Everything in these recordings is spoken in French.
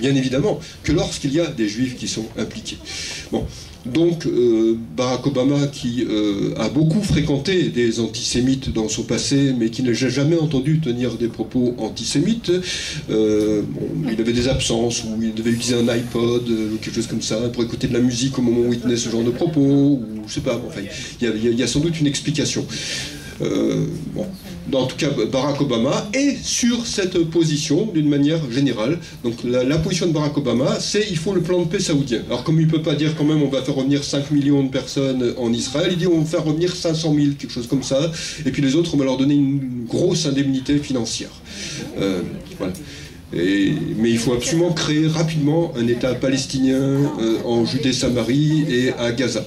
bien évidemment, que lorsqu'il y a des juifs qui sont impliqués. Bon. Donc Barack Obama, qui a beaucoup fréquenté des antisémites dans son passé, mais qui n'a jamais entendu tenir des propos antisémites, il avait des absences où il devait utiliser un iPod ou quelque chose comme ça pour écouter de la musique au moment où il tenait ce genre de propos, ou je sais pas, enfin, il y a sans doute une explication. Bon. En tout cas, Barack Obama est sur cette position d'une manière générale. Donc la position de Barack Obama, c'est il faut le plan de paix saoudien. Alors comme il ne peut pas dire quand même on va faire revenir 5 millions de personnes en Israël, il dit on va faire revenir 500 000, quelque chose comme ça, et puis les autres on va leur donner une grosse indemnité financière. Voilà. Mais il faut absolument créer rapidement un État palestinien en Judée-Samarie et à Gaza.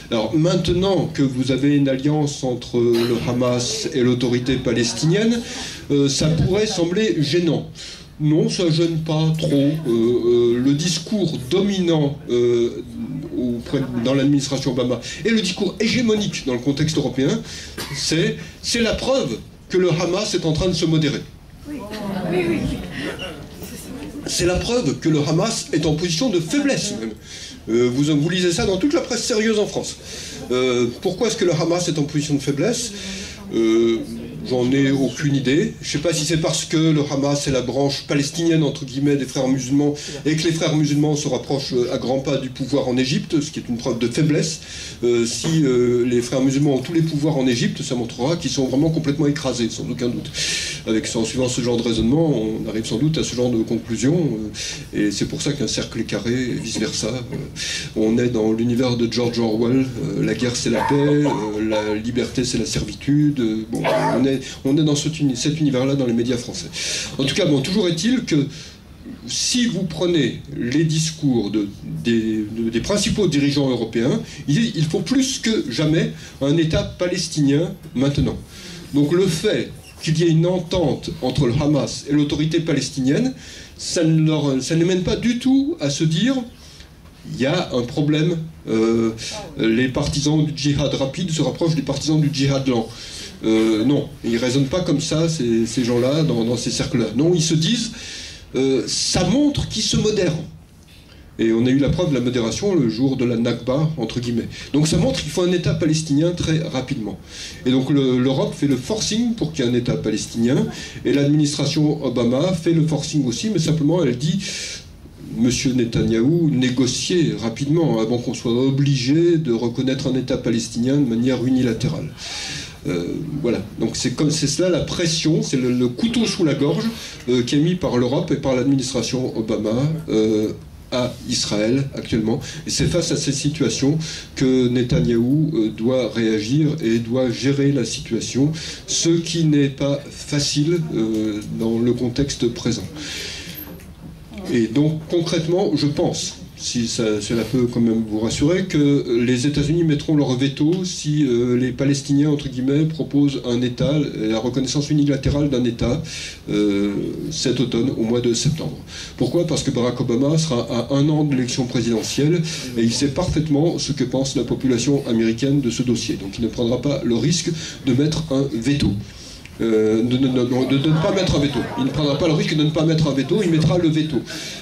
Alors maintenant que vous avez une alliance entre le Hamas et l'autorité palestinienne, ça pourrait sembler gênant. Non, ça ne gêne pas trop. Le discours dominant dans l'administration Obama et le discours hégémonique dans le contexte européen, c'est la preuve que le Hamas est en train de se modérer. C'est la preuve que le Hamas est en position de faiblesse même. Vous lisez ça dans toute la presse sérieuse en France. Pourquoi est-ce que le Hamas est en position de faiblesse? J'en ai aucune idée. Je ne sais pas si c'est parce que le Hamas est la branche palestinienne, entre guillemets, des frères musulmans, et que les frères musulmans se rapprochent à grands pas du pouvoir en Égypte, ce qui est une preuve de faiblesse. Si les frères musulmans ont tous les pouvoirs en Égypte, ça montrera qu'ils sont vraiment complètement écrasés, sans aucun doute. En suivant ce genre de raisonnement, on arrive sans doute à ce genre de conclusion, et c'est pour ça qu'un cercle est carré, et vice-versa. On est dans l'univers de George Orwell, la guerre c'est la paix, la liberté c'est la servitude, bon, on est dans cet univers-là dans les médias français. En tout cas, bon, toujours est-il que si vous prenez les discours des principaux dirigeants européens, il faut plus que jamais un État palestinien maintenant. Donc le fait qu'il y ait une entente entre le Hamas et l'autorité palestinienne, ça ne mène pas du tout à se dire il y a un problème, les partisans du djihad rapide se rapprochent des partisans du djihad lent. Non, ils ne raisonnent pas comme ça, ces gens-là, dans ces cercles-là. Non, ils se disent, ça montre qu'ils se modèrent. Et on a eu la preuve de la modération le jour de la Nakba, entre guillemets. Donc ça montre qu'il faut un État palestinien très rapidement. Et donc l'Europe fait le forcing pour qu'il y ait un État palestinien, et l'administration Obama fait le forcing aussi, mais simplement elle dit... Monsieur Netanyahou, négocier rapidement avant qu'on soit obligé de reconnaître un État palestinien de manière unilatérale. Voilà, donc c'est cela la pression, c'est le couteau sous la gorge qui est mis par l'Europe et par l'administration Obama à Israël actuellement. Et c'est face à cette situation que Netanyahou doit réagir et doit gérer la situation, ce qui n'est pas facile dans le contexte présent. Et donc, concrètement, je pense, si cela peut quand même vous rassurer, que les États-Unis mettront leur veto si les Palestiniens, entre guillemets, proposent un État, la reconnaissance unilatérale d'un État cet automne, au mois de septembre. Pourquoi? Parce que Barack Obama sera à 1 an de l'élection présidentielle et il sait parfaitement ce que pense la population américaine de ce dossier. Donc il ne prendra pas le risque de mettre un veto. De ne pas mettre un veto. Il ne prendra pas le risque de ne pas mettre un veto, il mettra le veto.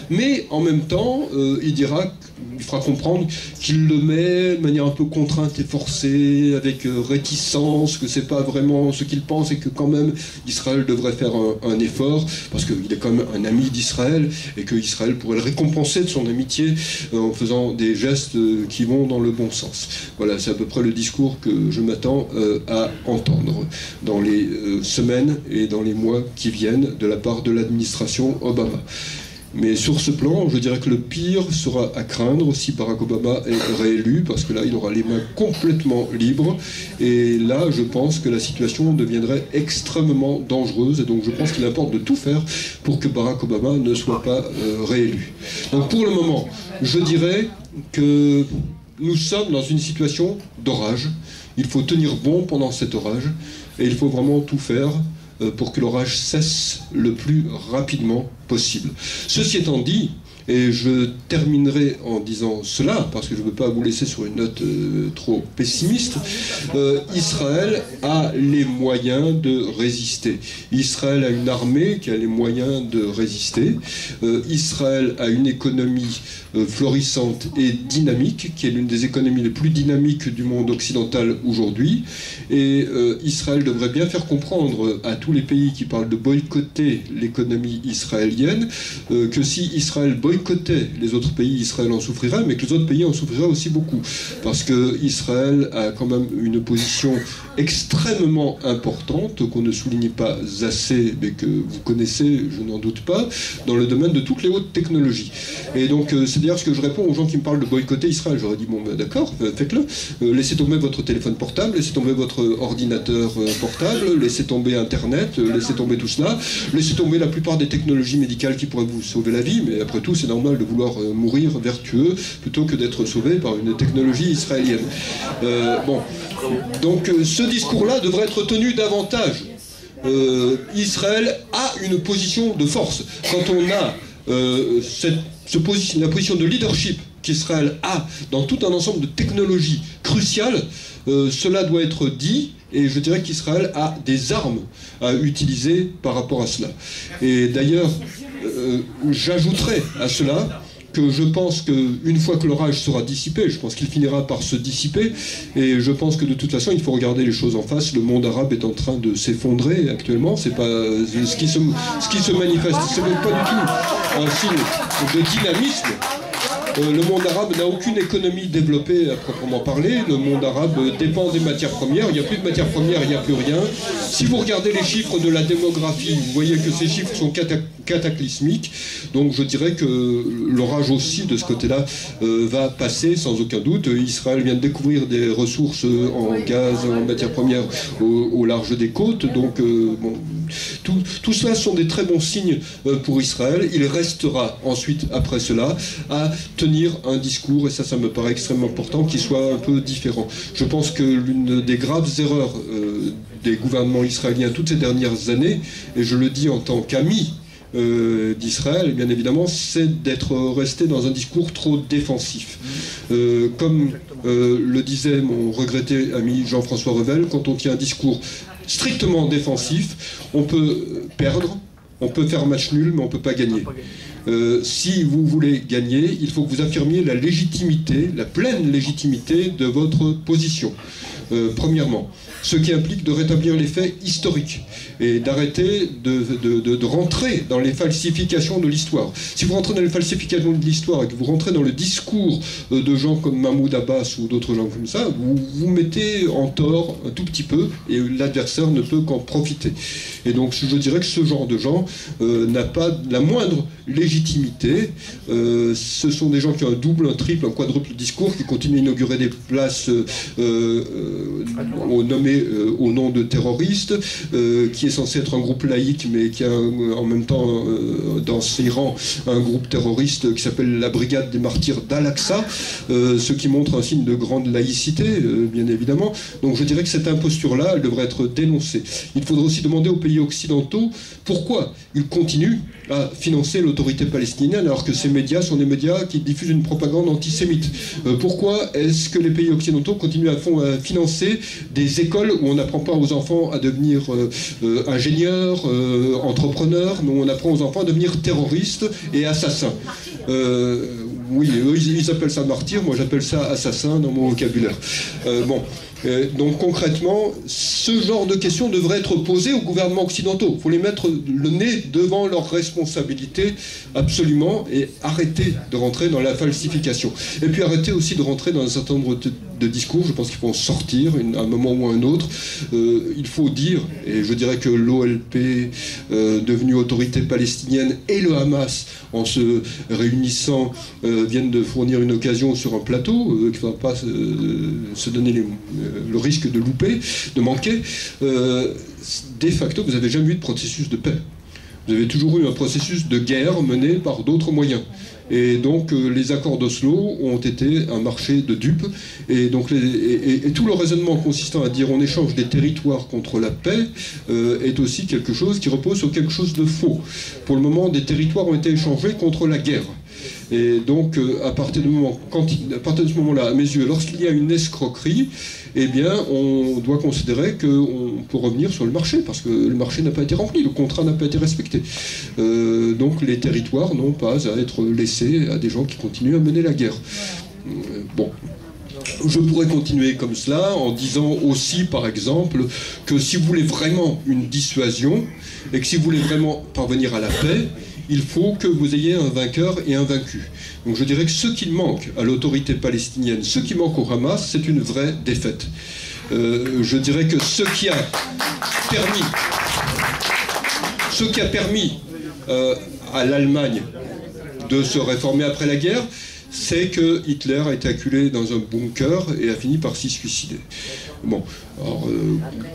Mais en même temps, il fera comprendre qu'il le met de manière un peu contrainte et forcée, avec réticence, que c'est pas vraiment ce qu'il pense et que quand même Israël devrait faire un effort, parce qu'il est quand même un ami d'Israël et que Israël pourrait le récompenser de son amitié en faisant des gestes qui vont dans le bon sens. Voilà, c'est à peu près le discours que je m'attends à entendre dans les semaines et dans les mois qui viennent de la part de l'administration Obama. Mais sur ce plan, je dirais que le pire sera à craindre si Barack Obama est réélu, parce que là, il aura les mains complètement libres. Et là, je pense que la situation deviendrait extrêmement dangereuse. Et donc, je pense qu'il importe de tout faire pour que Barack Obama ne soit pas réélu. Donc, pour le moment, je dirais que nous sommes dans une situation d'orage. Il faut tenir bon pendant cet orage. Et il faut vraiment tout faire pour que l'orage cesse le plus rapidement possible. Ceci étant dit, Et je terminerai en disant cela, parce que je ne veux pas vous laisser sur une note trop pessimiste. Israël a les moyens de résister. Israël a une armée qui a les moyens de résister. Israël a une économie florissante et dynamique, qui est l'une des économies les plus dynamiques du monde occidental aujourd'hui. Et Israël devrait bien faire comprendre à tous les pays qui parlent de boycotter l'économie israélienne que si Israël boycottait les autres pays, Israël en souffrirait, mais que les autres pays en souffriraient aussi beaucoup. Parce que Israël a quand même une position extrêmement importante, qu'on ne souligne pas assez, mais que vous connaissez, je n'en doute pas, dans le domaine de toutes les hautes technologies. Et donc, c'est d'ailleurs ce que je réponds aux gens qui me parlent de boycotter Israël. J'aurais dit, bon, ben, d'accord, faites-le. Laissez tomber votre téléphone portable, laissez tomber votre ordinateur portable, laissez tomber Internet, laissez tomber tout cela, laissez tomber la plupart des technologies médicales qui pourraient vous sauver la vie, mais après tout, c'est normal de vouloir mourir vertueux plutôt que d'être sauvé par une technologie israélienne. Bon, donc ce discours-là devrait être tenu davantage. Israël a une position de force. Quand on a la position de leadership qu'Israël a dans tout un ensemble de technologies cruciales, cela doit être dit, et je dirais qu'Israël a des armes à utiliser par rapport à cela. Et d'ailleurs, j'ajouterai à cela que je pense qu'une fois que l'orage sera dissipé, je pense qu'il finira par se dissiper, et je pense que de toute façon il faut regarder les choses en face. Le monde arabe est en train de s'effondrer actuellement, c'est pas ce qui se manifeste, c'est même pas du tout un signe de dynamisme. Le monde arabe n'a aucune économie développée à proprement parler. Le monde arabe dépend des matières premières. Il n'y a plus de matières premières, il n'y a plus rien. Si vous regardez les chiffres de la démographie, vous voyez que ces chiffres sont cataclysmiques. Donc je dirais que l'orage aussi de ce côté-là va passer sans aucun doute. Israël vient de découvrir des ressources en gaz, en matières premières au large des côtes. Donc bon, tout cela sont des très bons signes pour Israël. Il restera ensuite, après cela, à tenir un discours, et ça me paraît extrêmement important, qui soit un peu différent. Je pense que l'une des graves erreurs des gouvernements israéliens toutes ces dernières années, et je le dis en tant qu'ami d'Israël, bien évidemment, c'est d'être resté dans un discours trop défensif. Comme le disait mon regretté ami Jean-François Revel, quand on tient un discours strictement défensif, on peut perdre, on peut faire match nul, mais on ne peut pas gagner. Si vous voulez gagner, il faut que vous affirmiez la légitimité, la pleine légitimité de votre position. Premièrement, ce qui implique de rétablir les faits historiques et d'arrêter de rentrer dans les falsifications de l'histoire. Si vous rentrez dans les falsifications de l'histoire et que vous rentrez dans le discours de gens comme Mahmoud Abbas ou d'autres gens comme ça, vous vous mettez en tort un tout petit peu et l'adversaire ne peut qu'en profiter. Et donc je dirais que ce genre de gens n'a pas la moindre légitimité. Ce sont des gens qui ont un double, un triple, un quadruple discours, qui continuent à inaugurer des places nommées au nom de terroristes, qui est censé être un groupe laïque, mais qui a en même temps dans ses rangs un groupe terroriste qui s'appelle la Brigade des Martyrs d'Al-Aqsa, ce qui montre un signe de grande laïcité, bien évidemment. Donc je dirais que cette imposture-là, elle devrait être dénoncée. Il faudrait aussi demander aux pays occidentaux pourquoi ils continuent à financer l'autorité palestinienne alors que ces médias sont des médias qui diffusent une propagande antisémite. Pourquoi est-ce que les pays occidentaux continuent à financer des écoles où on n'apprend pas aux enfants à devenir ingénieurs, entrepreneurs, mais où on apprend aux enfants à devenir terroristes et assassins? Oui, eux, ils appellent ça martyr, moi j'appelle ça assassin dans mon vocabulaire. Bon. Donc concrètement, ce genre de questions devrait être posées aux gouvernements occidentaux. Il faut les mettre le nez devant leurs responsabilités, absolument, et arrêter de rentrer dans la falsification. Et puis arrêter aussi de rentrer dans un certain nombre de discours. Je pense qu'il faut en sortir à un moment ou à un autre. Il faut dire, et je dirais que l'OLP, devenue autorité palestinienne, et le Hamas, en se réunissant, viennent de fournir une occasion sur un plateau, qu'il ne faudra pas se donner le risque de louper, de manquer. De facto, vous n'avez jamais eu de processus de paix. Vous avez toujours eu un processus de guerre mené par d'autres moyens. Et donc les accords d'Oslo ont été un marché de dupes. Et donc et tout le raisonnement consistant à dire on échange des territoires contre la paix est aussi quelque chose qui repose sur quelque chose de faux. Pour le moment, des territoires ont été échangés contre la guerre. Et donc, à partir de ce moment-là, à mes yeux, lorsqu'il y a une escroquerie, eh bien, on doit considérer qu'on peut revenir sur le marché, parce que le marché n'a pas été rempli, le contrat n'a pas été respecté. Donc, les territoires n'ont pas à être laissés à des gens qui continuent à mener la guerre. Bon. Je pourrais continuer comme cela en disant aussi, par exemple, que si vous voulez vraiment une dissuasion et que si vous voulez vraiment parvenir à la paix, il faut que vous ayez un vainqueur et un vaincu. Donc je dirais que ce qui manque à l'autorité palestinienne, ce qui manque au Hamas, c'est une vraie défaite. Je dirais que ce qui a permis à l'Allemagne de se réformer après la guerre, c'est que Hitler a été acculé dans un bunker et a fini par s'y suicider. Bon, alors,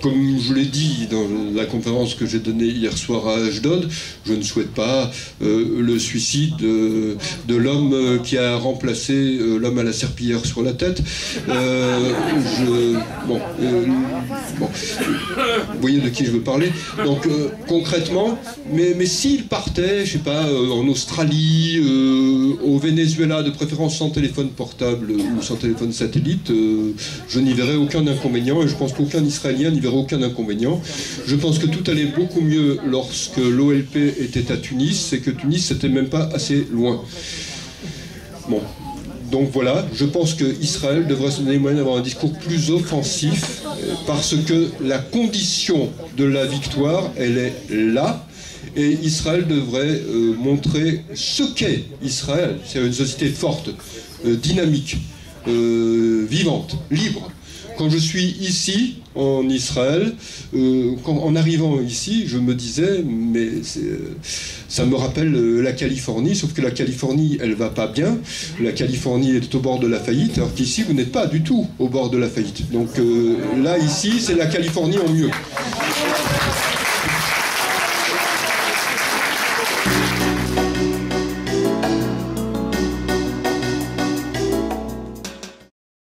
comme je l'ai dit dans la conférence que j'ai donnée hier soir à Ashdod, je ne souhaite pas le suicide de l'homme qui a remplacé l'homme à la serpillière sur la tête. Bon, vous voyez de qui je veux parler. Donc, concrètement, mais s'il partait, je sais pas, en Australie, au Venezuela, de préférence sans téléphone portable ou sans téléphone satellite, je n'y verrais aucun inconvénient, et je pense qu'aucun Israélien n'y verrait aucun inconvénient. Je pense que tout allait beaucoup mieux lorsque l'OLP était à Tunis, et que Tunis c'était même pas assez loin. Bon. Donc voilà, je pense qu'Israël devrait se donner les moyens d'avoir un discours plus offensif, parce que la condition de la victoire, elle est là. Et Israël devrait montrer ce qu'est Israël. C'est une société forte, dynamique, vivante, libre. Quand je suis ici, en Israël, en arrivant ici, je me disais, mais ça me rappelle la Californie, sauf que la Californie, elle va pas bien. La Californie est au bord de la faillite, alors qu'ici, vous n'êtes pas du tout au bord de la faillite. Donc là, ici, c'est la Californie en mieux.